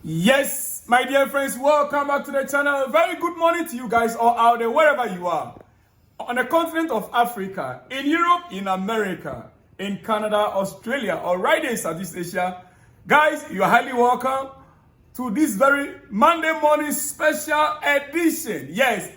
Yes, my dear friends, welcome back to the channel. Very good morning to you guys all out there, wherever you are. On the continent of Africa, in Europe, in America, in Canada, Australia, or right there in Southeast Asia. Guys, you are highly welcome to this very Monday morning special edition. Yes,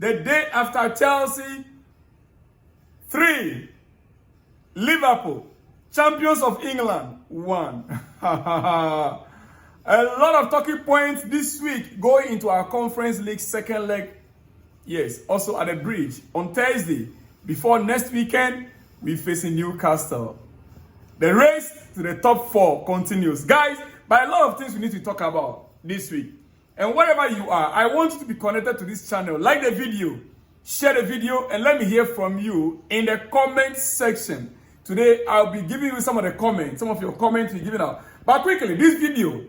the day after Chelsea 3, Liverpool, champions of England 1. A lot of talking points this week going into our Conference League second leg. Yes, also at the bridge on Thursday. Before next weekend, we facing Newcastle. The race to the top 4 continues. Guys, but a lot of things we need to talk about this week. And wherever you are, I want you to be connected to this channel. Like the video, share the video, and let me hear from you in the comment section. Today, I'll be giving you some of the comments. Some of your comments we're giving out. But quickly, this video.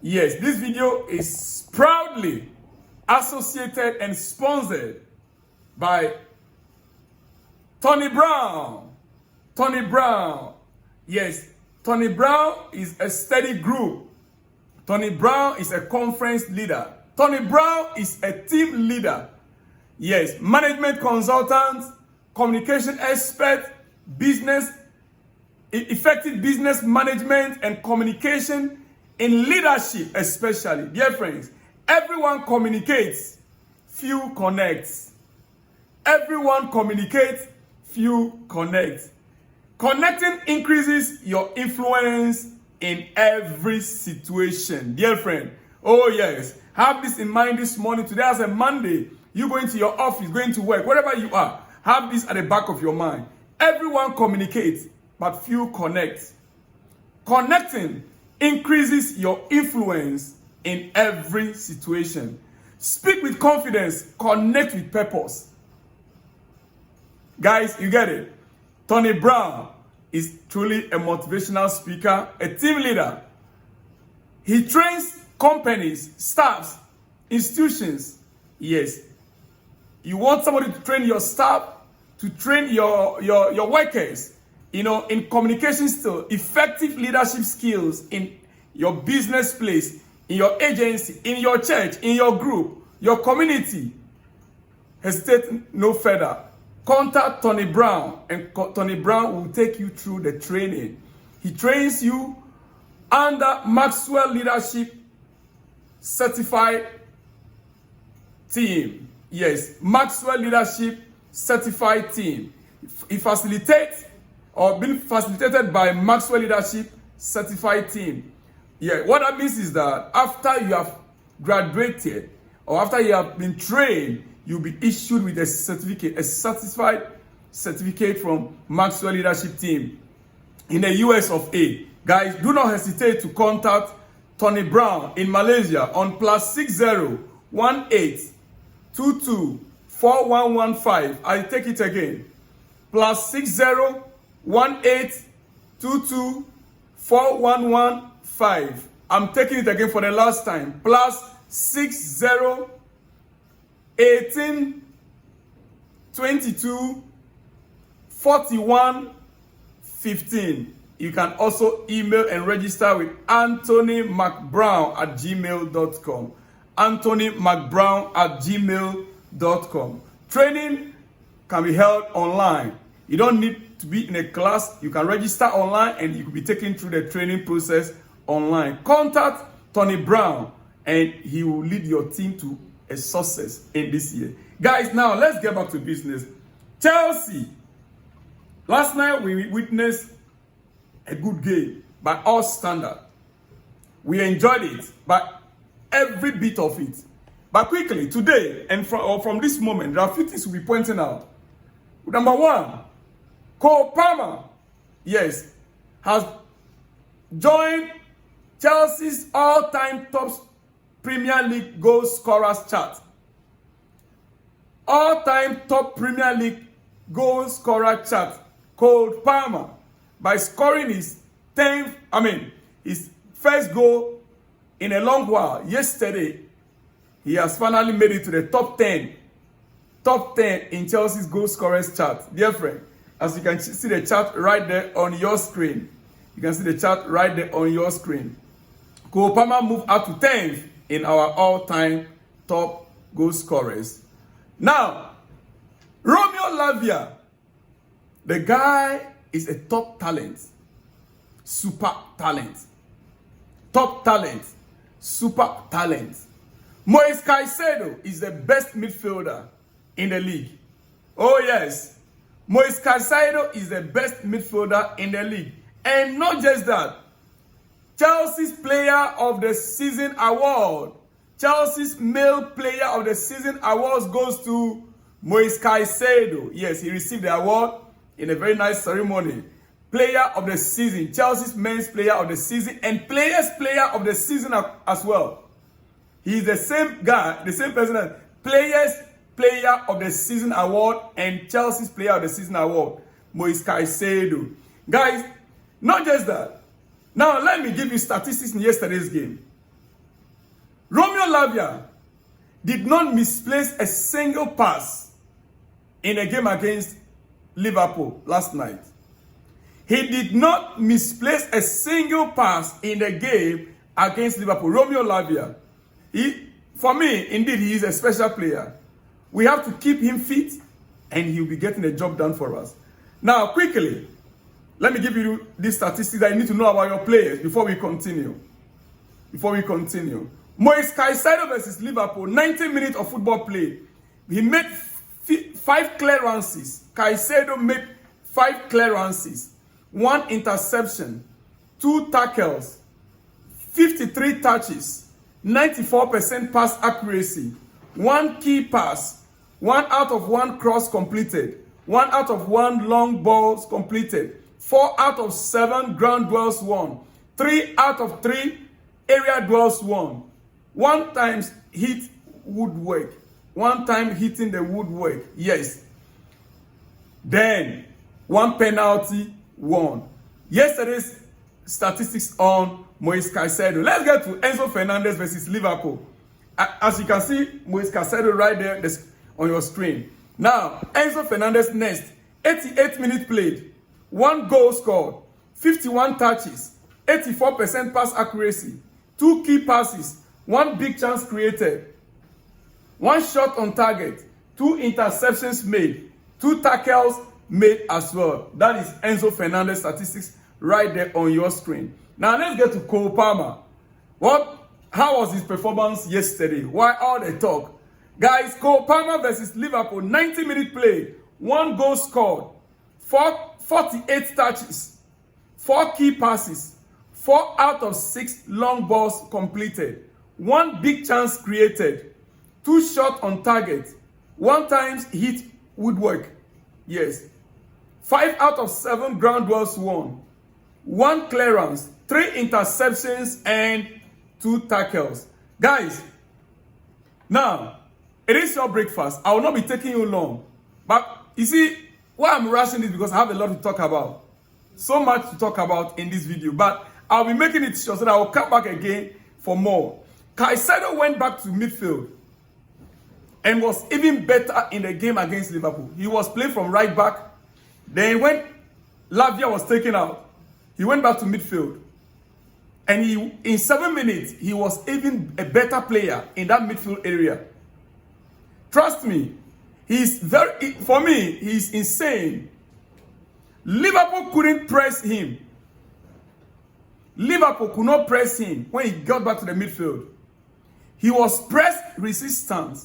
Yes, this video is proudly associated and sponsored by Tony Brown. Tony Brown. Yes, Tony Brown is a steady group. Tony Brown is a conference leader. Tony Brown is a team leader. Yes, management consultant, communication expert, effective business management and communication in leadership especially. Dear friends, everyone communicates, few connects. Everyone communicates, few connects. Connecting increases your influence in every situation. Dear friend, oh yes, have this in mind this morning. Today as a Monday, you going to your office, going to work, wherever you are, have this at the back of your mind. Everyone communicates, but few connect. Connecting increases your influence in every situation. Speak with confidence, connect with purpose. Guys, you get it? Tony Brown is truly a motivational speaker, a team leader. He trains companies, staffs, institutions. Yes. You want somebody to train your staff, to train your workers. You know, in communication still, effective leadership skills in your business place, in your agency, in your church, in your group, your community. Hesitate no further. Contact Tony Brown, and Tony Brown will take you through the training. He trains you under Maxwell Leadership Certified Team. Yes, Maxwell Leadership Certified Team. He facilitates or been facilitated by Maxwell Leadership Certified Team. Yeah, what that means is that after you have graduated or after you have been trained, you'll be issued with a certificate, a certified certificate from Maxwell Leadership Team in the US of A. Guys, do not hesitate to contact Tony Brown in Malaysia on +60 18 22 4115. I take it again. +60 18 22 4115. I'm taking it again for the last time. +60 18 22 41 15. You can also email and register with anthonymcbrown@gmail.com. anthonymcbrown@gmail.com. Training can be held online. You don't need to be in a class. You can register online and you can be taken through the training process online. Contact Tony Brown and he will lead your team to a success in this year. Guys, now let's get back to business. Chelsea. Last night we witnessed a good game by all standard. We enjoyed it, but every bit of it. But quickly, today, and from this moment, there are a few things we'll be pointing out. Number one, Cole Palmer, yes, has joined Chelsea's all-time top Premier League goal scorers chart. All-time top Premier League goal scorer chart. Cole Palmer, by scoring his first goal in a long while yesterday, he has finally made it to the top 10 in Chelsea's goal scorers chart. Dear friend, as you can see the chart right there on your screen. You can see the chart right there on your screen. Cole Palmer moved up to 10th in our all-time top goal scorers. Now, Romeo Lavina, the guy is a top talent, super talent, top talent, super talent. Moises Caicedo is the best midfielder in the league. Oh yes, Moises Caicedo is the best midfielder in the league. And not just that, Chelsea's Player of the Season award, Chelsea's Male Player of the Season awards goes to Moises Caicedo. Yes, he received the award in a very nice ceremony. Player of the Season, Chelsea's Men's Player of the Season, and Players Player of the Season as well. He's the same guy, the same person as Players Player of the Season award and Chelsea's Player of the Season award, Moises Caicedo. Guys, not just that. Now, let me give you statistics in yesterday's game. Romeo Lavina did not misplace a single pass in a game against Liverpool last night. He did not misplace a single pass in the game against Liverpool. Romeo Lavina. For me, indeed, he is a special player. We have to keep him fit, and he'll be getting the job done for us. Now, quickly, let me give you these statistics that you need to know about your players before we continue. Moises Caicedo versus Liverpool, 90 minutes of football play. He made 5 clearances. Caicedo made 5 clearances, 1 interception, 2 tackles, 53 touches, 94% pass accuracy, 1 key pass, 1 out of 1 cross completed, 1 out of 1 long balls completed, 4 out of 7 ground duels won, 3 out of 3 area duels won, 1 time hit woodwork, 1 time hitting the woodwork, yes. Then 1 penalty won. Yesterday's statistics on Moises Caicedo. Let's get to Enzo Fernandez versus Liverpool. As you can see, Moises Caicedo right there on your screen. Now, Enzo Fernandez next. 88 minutes played, 1 goal scored, 51 touches, 84% pass accuracy, 2 key passes, 1 big chance created, 1 shot on target, 2 interceptions made, 2 tackles made as well. That is Enzo Fernandez statistics right there on your screen. Now let's get to Cole Palmer. How was his performance yesterday? Why all the talk? Guys, Cole Palmer versus Liverpool, 90 minutes play, 1 goal scored, 48 touches, 4 key passes, 4 out of 6 long balls completed, 1 big chance created, 2 shots on target, 1 time hit woodwork, yes, 5 out of 7 ground duels won, 1 clearance, 3 interceptions, and 2 tackles. Guys, now, it is your breakfast. I will not be taking you long. But you see, why I'm rushing this because I have a lot to talk about. So much to talk about in this video. But I'll be making it short so that I will come back again for more. Caicedo went back to midfield and was even better in the game against Liverpool. He was playing from right back. Then when Lavina was taken out, he went back to midfield. And in 7 minutes, he was even a better player in that midfield area. Trust me, for me, he's insane. Liverpool couldn't press him. Liverpool could not press him when he got back to the midfield. He was press resistant.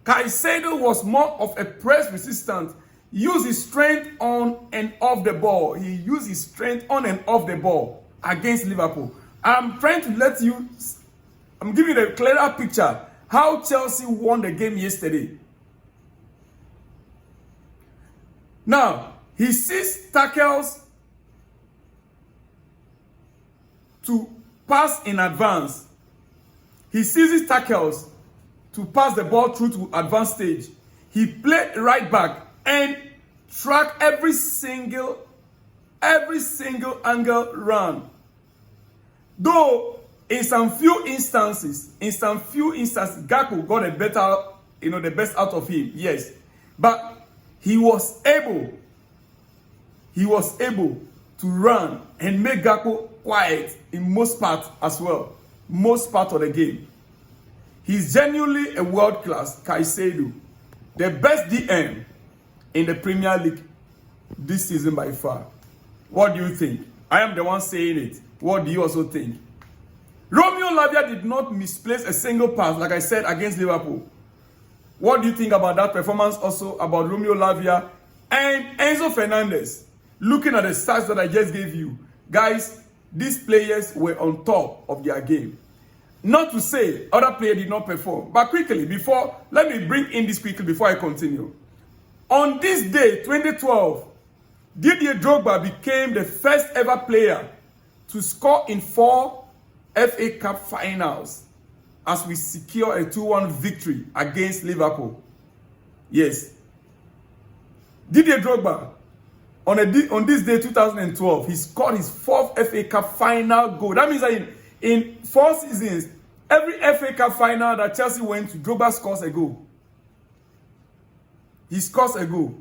Caicedo was more of a press resistant. Used his strength on and off the ball. He used his strength on and off the ball against Liverpool. I'm trying to I'm giving you a clearer picture how Chelsea won the game yesterday. Now, he sees tackles to pass in advance. He seizes tackles to pass the ball through to advanced stage. He played right back and track every single angle run. Though in some few instances, Gakpo got the best out of him, yes. But he was able to run and make Gakpo quiet in most part as well. Most part of the game. He's genuinely a world-class Caicedo. The best DM in the Premier League this season by far. What do you think? I am the one saying it. What do you also think? Romeo Lavina did not misplace a single pass, like I said, against Liverpool. What do you think about that performance also, about Romeo Lavina and Enzo Fernandez? Looking at the stats that I just gave you, guys, these players were on top of their game. Not to say other players did not perform, but quickly, let me bring in this quickly before I continue. On this day, 2012, Didier Drogba became the first ever player to score in 4 FA Cup finals as we secure a 2-1 victory against Liverpool. Yes. Didier Drogba, on this day, 2012, he scored his 4th FA Cup final goal. That means that in 4 seasons, every FA Cup final that Chelsea went to, Drogba scores a goal. He scores a goal.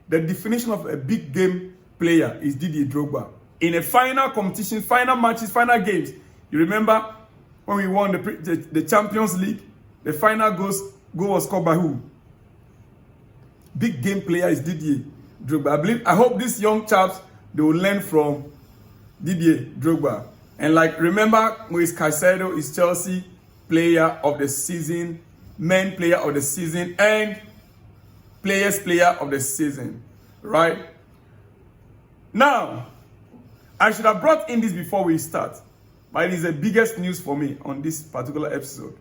The definition of a big game player is Didier Drogba. In a final competition, final matches, final games. You remember when we won the Champions League? The final goal was scored by who? Big game player is Didier Drogba. I hope these young chaps, they will learn from Didier Drogba. And remember, Moises Caicedo is Chelsea player of the season, men player of the season, and players player of the season, right? Now, I should have brought in this before we start, but it is the biggest news for me on this particular episode.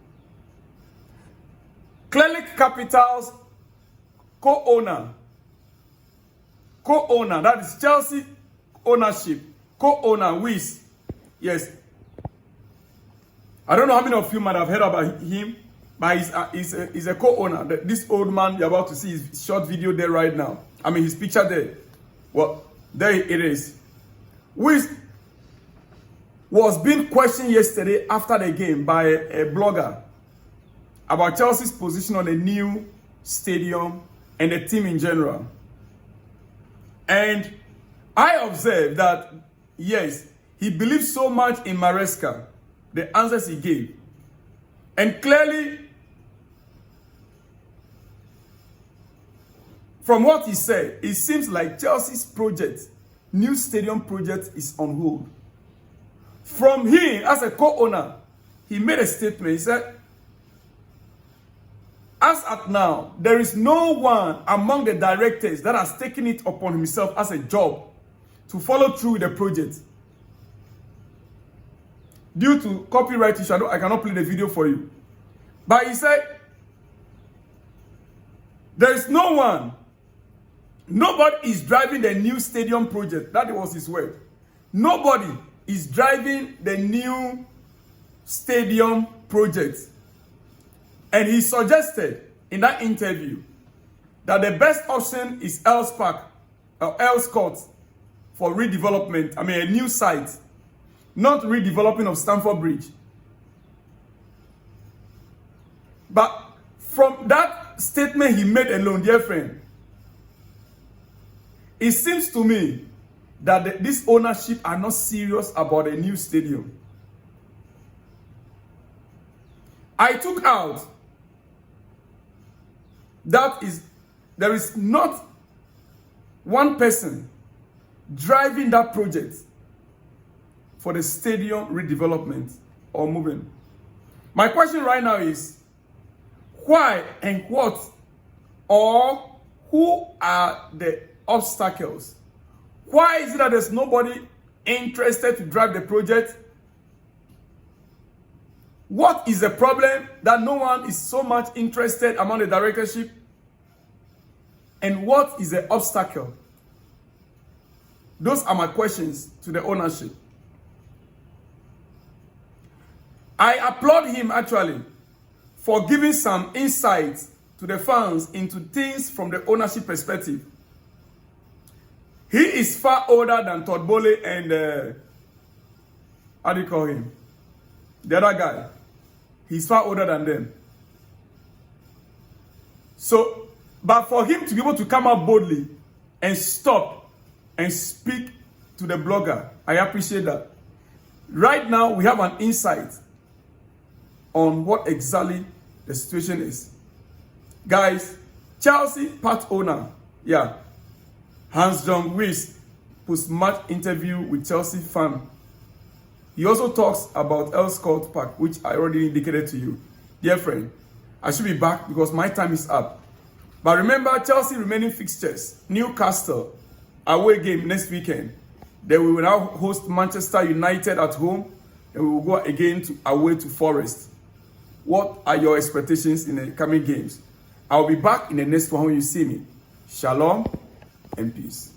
Cleric Capital's co-owner, that is Chelsea ownership, co-owner, Wiz. Yes. I don't know how many of you might have heard about him, but he's a co-owner. This old man you're about to see his short video there right now. I mean, his picture there. Well, there it is. Which was being questioned yesterday after the game by a blogger about Chelsea's position on the new stadium and the team in general. And I observed that, yes, he believes so much in Maresca, the answers he gave. And clearly, from what he said, it seems like Chelsea's project, new stadium project, is on hold. From him, as a co-owner, he made a statement. He said, as at now, there is no one among the directors that has taken it upon himself as a job to follow through with the project. Due to copyright issue, I cannot play the video for you. But he said, there is no one, nobody is driving the new stadium project. That was his word. Nobody is driving the new stadium project. And he suggested in that interview that the best option is Else Park or Else Court for redevelopment. I mean, a new site, not redeveloping of Stamford Bridge. But from that statement he made alone, dear friend, it seems to me that this ownership are not serious about a new stadium. I took out there is not one person driving that project for the stadium redevelopment or moving. My question right now is, why and what or who are the obstacles? Why is it that there's nobody interested to drive the project? What is the problem that no one is so much interested among the directorship? And what is the obstacle? Those are my questions to the ownership. I applaud him actually for giving some insights to the fans into things from the ownership perspective. He is far older than Todd Bowley and how do you call him? The other guy. He's far older than them. So, but for him to be able to come out boldly and stop and speak to the blogger, I appreciate that. Right now, we have an insight on what exactly the situation is. Guys, Chelsea part owner, Hans-John Weiss, post-match interview with Chelsea fan. He also talks about El Scott Park, which I already indicated to you. Dear friend, I should be back because my time is up. But remember, Chelsea remaining fixtures. Newcastle, away game next weekend. Then we will now host Manchester United at home. And we will go again away to Forest. What are your expectations in the coming games? I'll be back in the next one when you see me. Shalom and peace.